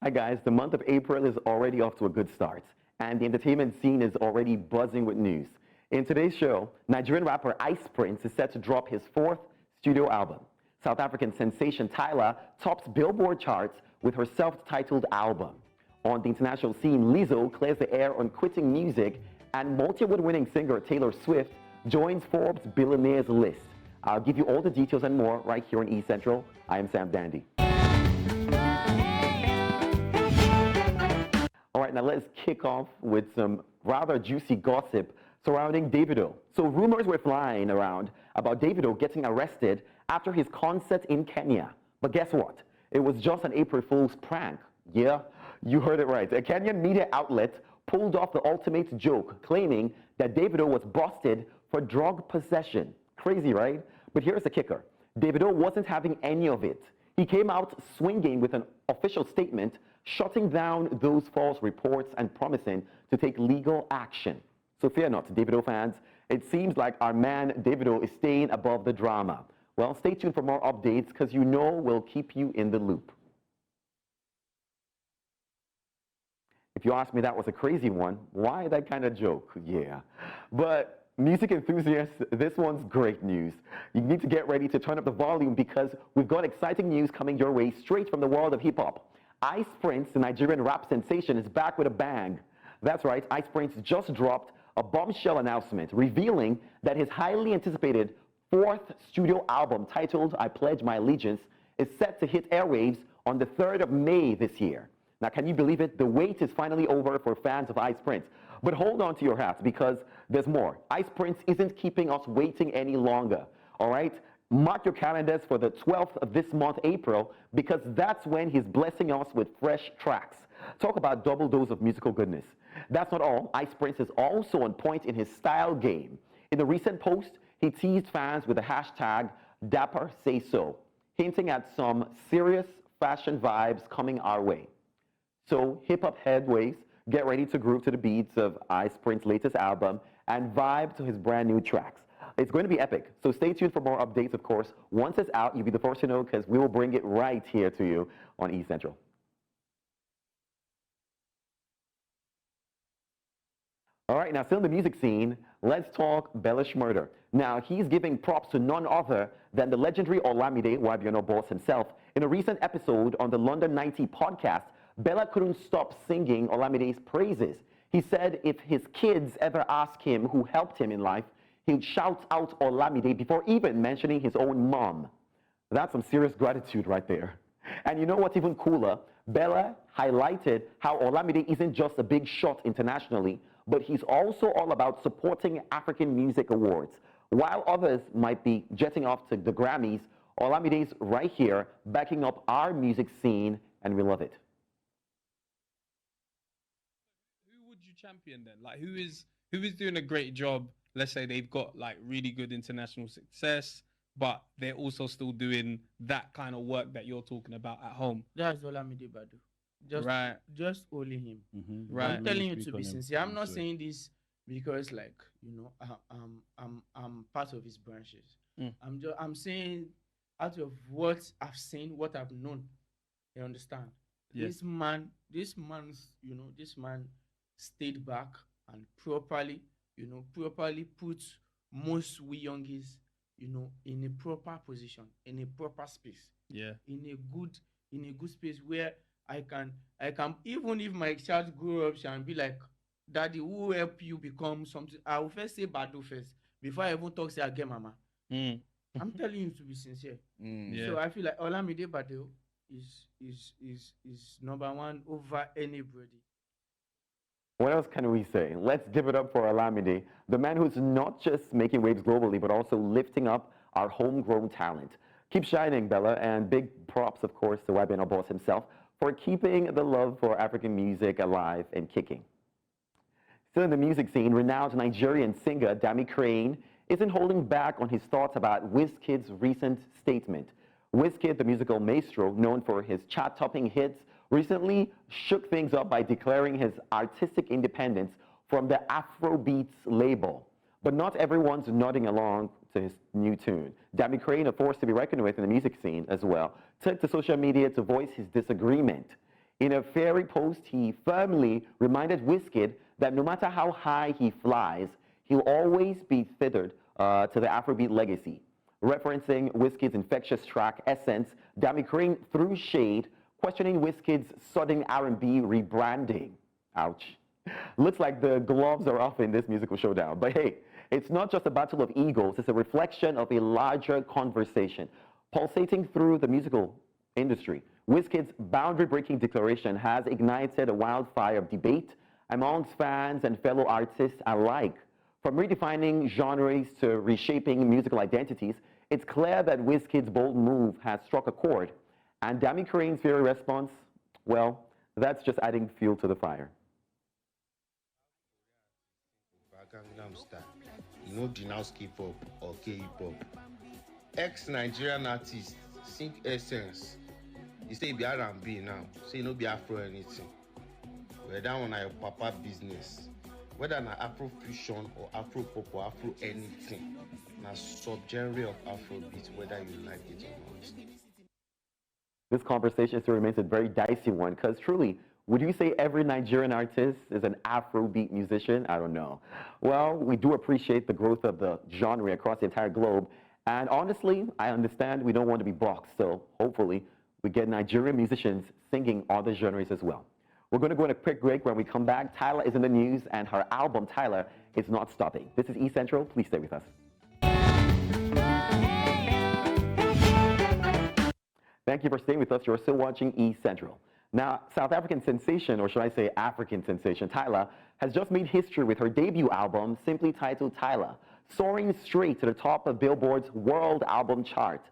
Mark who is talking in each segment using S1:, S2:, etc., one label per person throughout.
S1: Hi guys, the month of April is already off to a good start, and the entertainment scene is already buzzing with news. In today's show, Nigerian rapper Ice Prince is set to drop his fourth studio album. South African sensation Tyla tops Billboard charts with her self-titled album. On the international scene, Lizzo clears the air on quitting music, and multi-award-winning singer Taylor Swift joins Forbes Billionaires List. I'll give you all the details and more right here on East Central. I am Sam Dandy. All right, now let's kick off with some rather juicy gossip surrounding Davido. So rumors were flying around about Davido getting arrested after his concert in Kenya. But guess what? It was just an April Fool's prank. Yeah, you heard it right. A Kenyan media outlet pulled off the ultimate joke, claiming that Davido was busted for drug possession. Crazy, right? But here's the kicker. Davido wasn't having any of it. He came out swinging with an official statement, shutting down those false reports and promising to take legal action. So fear not, Davido fans. It seems like our man Davido is staying above the drama. Well, stay tuned for more updates because you know we'll keep you in the loop. If you ask me, that was a crazy one. Why that kind of joke? Yeah. But music enthusiasts, this one's great news. You need to get ready to turn up the volume because we've got exciting news coming your way straight from the world of hip-hop. Ice Prince, the Nigerian rap sensation, is back with a bang. That's right, Ice Prince just dropped a bombshell announcement revealing that his highly anticipated fourth studio album titled I Pledge My Allegiance is set to hit airwaves on the 3rd of May this year. Now, can you believe it? The wait is finally over for fans of Ice Prince. But hold on to your hats because there's more. Ice Prince isn't keeping us waiting any longer, all right? Mark your calendars for the 12th of this month, April, because that's when he's blessing us with fresh tracks. Talk about double dose of musical goodness. That's not all. Ice Prince is also on point in his style game. In the recent post, he teased fans with the hashtag #DapperSaySo, hinting at some serious fashion vibes coming our way. So hip-hop headways, get ready to groove to the beats of Ice Prince's latest album and vibe to his brand new tracks. It's going to be epic, so stay tuned for more updates, of course. Once it's out, you'll be the first to know because we will bring it right here to you on East Central. All right, now still in the music scene, let's talk Bella Shmurda. Now, he's giving props to none other than the legendary Olamide, YBNO boss himself. In a recent episode on the London 90 podcast, Bella couldn't stop singing Olamide's praises. He said if his kids ever ask him who helped him in life, he'd shout out Olamide before even mentioning his own mom. That's some serious gratitude right there. And you know what's even cooler? Bella highlighted how Olamide isn't just a big shot internationally, but he's also all about supporting African music awards. While others might be jetting off to the Grammys, Olamide's right here backing up our music scene, and we love it.
S2: Who would you champion then? Like who is doing a great job? Let's say they've got like really good international success, but they're also still doing that kind of work that you're talking about at home.
S3: That's Olamide Badu. Just only him.
S2: Right.
S3: I'm telling you to be sincere. I'm not saying this because like I'm part of his branches. I'm saying out of what I've seen, what I've known. You understand?
S2: Yeah.
S3: This man stayed back and properly put most we youngies, in a proper position, in a proper space.
S2: Yeah.
S3: In a good space where I can even if my child grow up and be like, Daddy, who help you become something? I will first say Badu first before I even talk say again, Mama. I'm telling you to be sincere.
S2: Yeah.
S3: So I feel like Olamide Badu is number one over anybody.
S1: What else can we say? Let's give it up for Olamide, the man who's not just making waves globally, but also lifting up our homegrown talent. Keep shining, Bella, and big props, of course, to YBNO boss himself for keeping the love for African music alive and kicking. Still in the music scene, renowned Nigerian singer Dami Crane isn't holding back on his thoughts about Wizkid's recent statement. Wizkid, the musical maestro, known for his chart-topping hits, recently shook things up by declaring his artistic independence from the Afrobeats label. But not everyone's nodding along to his new tune. Dami Crane, a force to be reckoned with in the music scene as well, took to social media to voice his disagreement. In a fairy post, he firmly reminded Wizkid that no matter how high he flies, he'll always be tethered to the Afrobeat legacy. Referencing Wizkid's infectious track Essence, Dami Crane threw shade, questioning Wizkid's sudden R&B rebranding. Ouch. Looks like the gloves are off in this musical showdown. But hey, it's not just a battle of egos, it's a reflection of a larger conversation pulsating through the musical industry. Wizkid's boundary-breaking declaration has ignited a wildfire of debate amongst fans and fellow artists alike. From redefining genres to reshaping musical identities, it's clear that Wizkid's bold move has struck a chord. And Dami Crane's very response, well, that's just adding fuel to the fire.
S4: Gangnam Style, you know, denounce K-pop or K-pop. Ex-Nigerian artist sing Essence. You say be R&B now, say no be Afro anything. Well, that one na your papa business. Whether na Afro fusion or Afro pop or Afro anything, na subgenre of Afrobeat, whether you like it or not.
S1: This conversation still remains a very dicey one, because truly, would you say every Nigerian artist is an Afrobeat musician? I don't know. Well, we do appreciate the growth of the genre across the entire globe. And honestly, I understand we don't want to be boxed, so hopefully we get Nigerian musicians singing other genres as well. We're going to go on a quick break. When we come back, Tyla is in the news, and her album, Tyla, is not stopping. This is E Central. Please stay with us. Thank you for staying with us. You're still watching E Central. Now, South African sensation, or should I say African sensation, Tyla, has just made history with her debut album, simply titled Tyla, soaring straight to the top of Billboard's World Album Chart.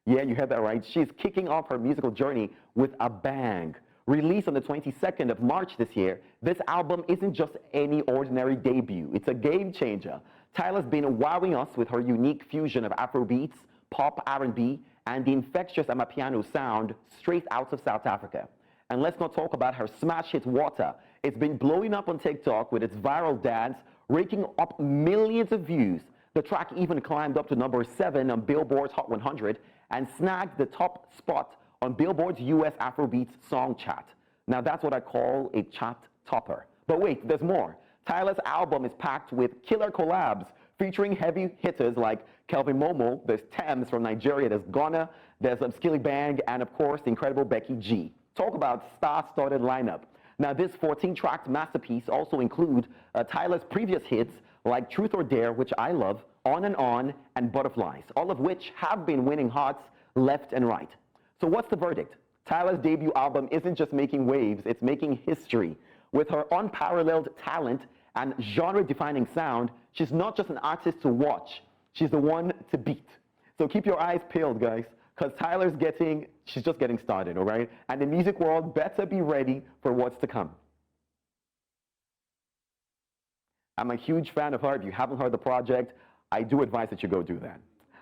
S1: Yeah, you heard that right. She's kicking off her musical journey with a bang. Released on the 22nd of March this year, this album isn't just any ordinary debut. It's a game changer. Tyla's been wowing us with her unique fusion of Afrobeats, pop R&B, and the infectious Amapiano sound straight out of South Africa. And let's not talk about her smash hit Water. It's been blowing up on TikTok with its viral dance, raking up millions of views. The track even climbed up to number 7 on Billboard's Hot 100 and snagged the top spot on Billboard's US Afrobeats song chart. Now that's what I call a chart topper. But wait, there's more. Tyla's album is packed with killer collabs featuring heavy hitters like Kelvin Momo, there's Thames from Nigeria, there's Ghana, there's Skilly Bang, and of course the incredible Becky G. Talk about star-studded lineup. Now this 14-track masterpiece also includes Tyla's previous hits like Truth or Dare, which I love, On, and Butterflies, all of which have been winning hearts left and right. So what's the verdict? Tyla's debut album isn't just making waves, it's making history. With her unparalleled talent and genre-defining sound, she's not just an artist to watch, she's the one to beat. So keep your eyes peeled, guys, because she's just getting started, all right? And the music world better be ready for what's to come. I'm a huge fan of her. If you haven't heard the project, I do advise that you go do that.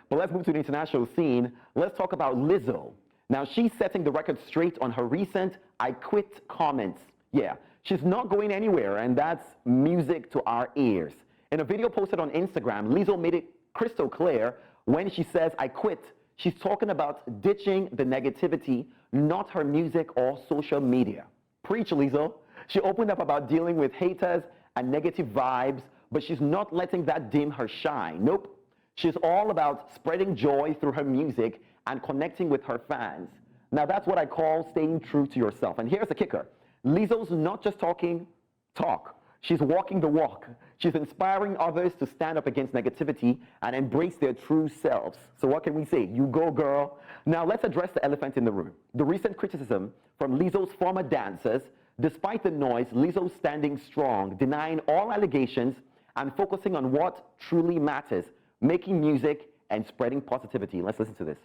S1: But let's move to the international scene. Let's talk about Lizzo. Now, she's setting the record straight on her recent I quit comments. Yeah, she's not going anywhere, and that's music to our ears. In a video posted on Instagram, Lizzo made it crystal clear when she says I quit, she's talking about ditching the negativity, not her music or social media. Preach, Lizzo. She opened up about dealing with haters and negative vibes, but she's not letting that dim her shine. Nope. She's all about spreading joy through her music and connecting with her fans. Now that's what I call staying true to yourself. And here's the kicker. Lizzo's not just talking talk. She's walking the walk. She's inspiring others to stand up against negativity and embrace their true selves. So what can we say? You go, girl. Now let's address the elephant in the room. The recent criticism from Lizzo's former dancers. Despite the noise, Lizzo's standing strong, denying all allegations and focusing on what truly matters, making music and spreading positivity. Let's listen to this.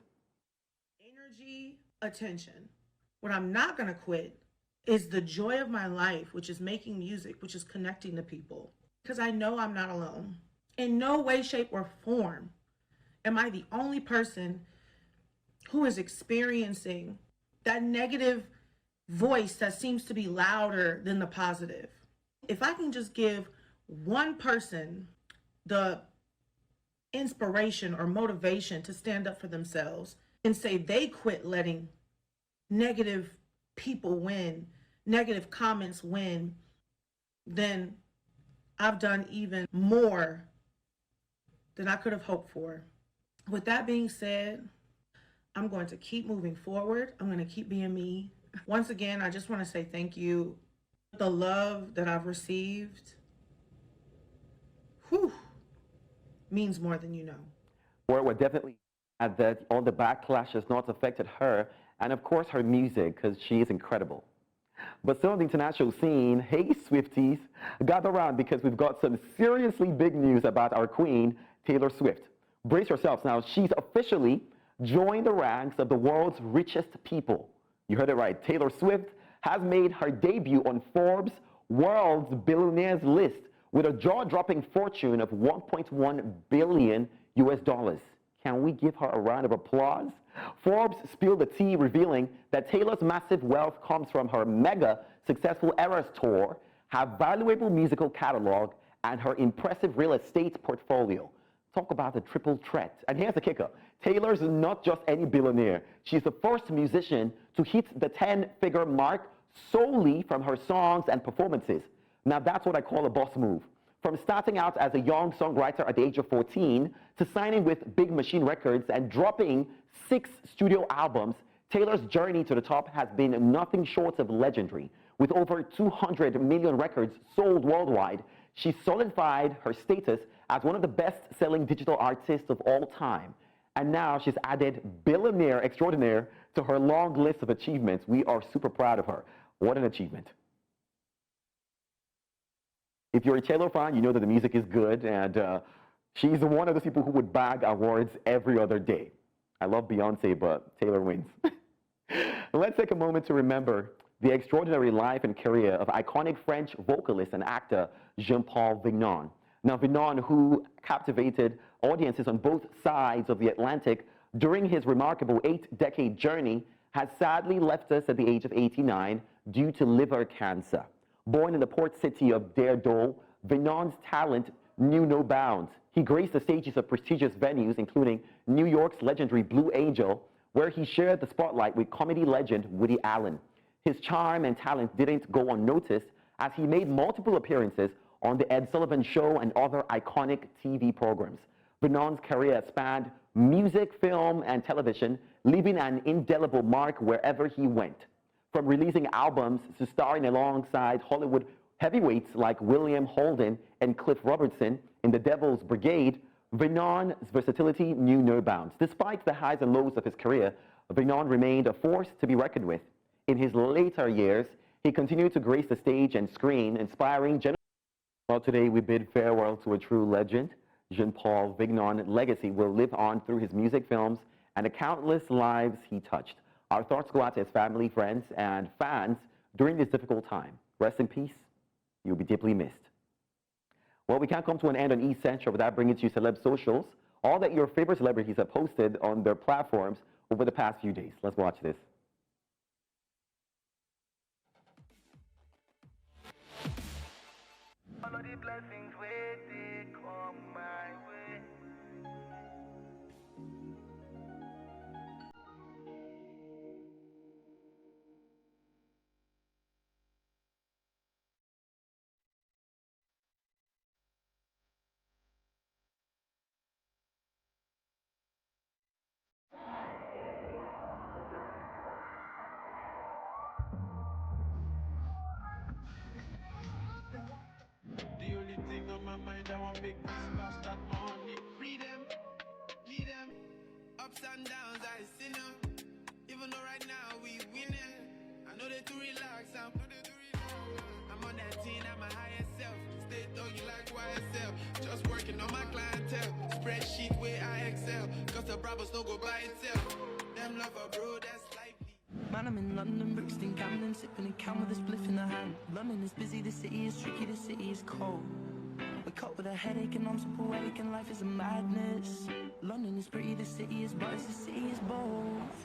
S5: Energy, attention. What I'm not going to quit is the joy of my life, which is making music, which is connecting to people. Because I know I'm not alone. In no way, shape, or form am I the only person who is experiencing that negative voice that seems to be louder than the positive. If I can just give one person the inspiration or motivation to stand up for themselves and say they quit letting negative people win negative comments win, then I've done even more than I could have hoped for. With that being said, I'm going to keep moving forward. I'm going to keep being me. Once again, I just want to say thank you. The love that I've received, whew, means more than you know.
S1: We're definitely glad that all the backlash has not affected her, and of course her music, because she is incredible. But still on the international scene, hey Swifties, gather around because we've got some seriously big news about our queen, Taylor Swift. Brace yourselves now, she's officially joined the ranks of the world's richest people. You heard it right, Taylor Swift has made her debut on Forbes World's Billionaires List with a jaw-dropping fortune of 1.1 billion US dollars. Can we give her a round of applause? Forbes spilled the tea, revealing that Taylor's massive wealth comes from her mega successful Eras tour, her valuable musical catalog, and her impressive real estate portfolio. Talk about the triple threat. And here's the kicker. Taylor's not just any billionaire. She's the first musician to hit the 10-figure mark solely from her songs and performances. Now that's what I call a boss move. From starting out as a young songwriter at the age of 14 to signing with Big Machine Records and dropping 6 studio albums, Taylor's journey to the top has been nothing short of legendary. With over 200 million records sold worldwide, she solidified her status as one of the best-selling digital artists of all time. And now she's added billionaire extraordinaire to her long list of achievements. We are super proud of her. What an achievement. If you're a Taylor fan, you know that the music is good, and she's one of those people who would bag awards every other day. I love Beyonce, but Taylor wins. Let's take a moment to remember the extraordinary life and career of iconic French vocalist and actor Jean-Paul Vignon. Now, Vignon, who captivated audiences on both sides of the Atlantic during his remarkable 8-decade journey, has sadly left us at the age of 89 due to liver cancer. Born in the port city of Bordeaux, Vignon's talent knew no bounds. He graced the stages of prestigious venues, including New York's legendary Blue Angel, where he shared the spotlight with comedy legend Woody Allen. His charm and talent didn't go unnoticed, as he made multiple appearances on The Ed Sullivan Show and other iconic TV programs. Vignon's career spanned music, film, and television, leaving an indelible mark wherever he went. From releasing albums to starring alongside Hollywood heavyweights like William Holden and Cliff Robertson in The Devil's Brigade, Vignon's versatility knew no bounds. Despite the highs and lows of his career, Vignon remained a force to be reckoned with. In his later years, he continued to grace the stage and screen, inspiring generations. Well, today we bid farewell to a true legend. Jean-Paul Vignon's legacy will live on through his music, films, and the countless lives he touched. Our thoughts go out to his family, friends, and fans during this difficult time. Rest in peace. You'll be deeply missed. Well, we can't come to an end on East Central without bringing to you Celeb Socials, all that your favorite celebrities have posted on their platforms over the past few days. Let's watch this.
S6: All of the blessings where they come my way.
S7: The only thing on my mind, I want make this splash that money. Freedom, need them. Ups and downs, I see them. Even though right now we winning, I know they too relax. I'm on that team, I'm my highest self. Stay thugging like YSL. Just working on my clientele. Spreadsheet where I excel. Cause the Bravos don't go by itself. Them love a bro, that's lively.
S8: Man, I'm in London, Brixton, Camden, sipping a can with a spliff in the hand. London is busy, the city is tricky, the city is cold. Wake up with a headache and I'm so poetic and life is a madness. London is pretty, the city is but the city is both.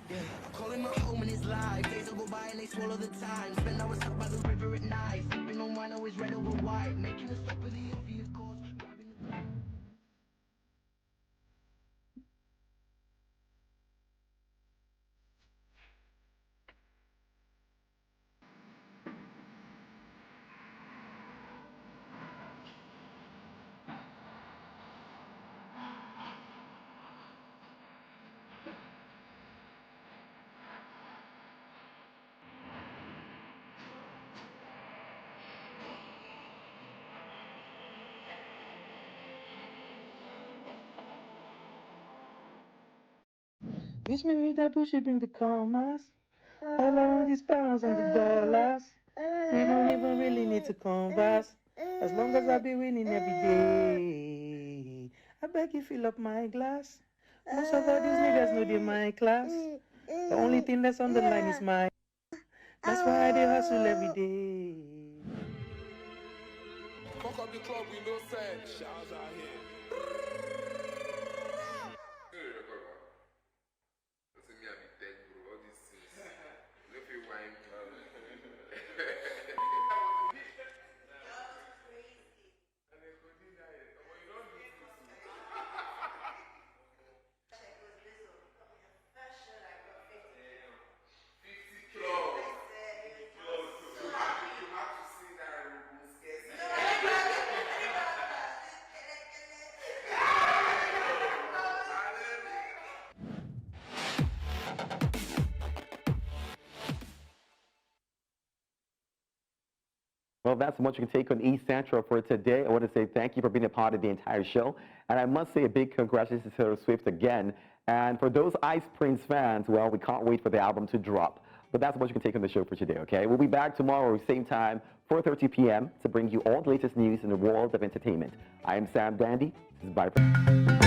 S8: Yeah, I call it my home and it's live. Days will go by and they swallow the time. Spend hours up by the river at night. Sipping on wine, always red over white. Making a stop of the obvious cause. Grabbing the
S3: Wish me with that bullshit, bring the commas. All I want is pounds and the dollars. We don't even really need to converse. As long as I be winning every day. I beg you fill up my glass. Most of all these niggas know they're my class. The only thing that's on the line is my. That's why they hustle every day.
S9: Fuck up the club, we no send. Shouts out here.
S1: Well, that's what you can take on East Central for today. I want to say thank you for being a part of the entire show. And I must say a big congratulations to Taylor Swift again. And for those Ice Prince fans, well, we can't wait for the album to drop. But that's what you can take on the show for today, okay? We'll be back tomorrow, same time, 4:30 p.m. to bring you all the latest news in the world of entertainment. I am Sam Dandy. This is bye.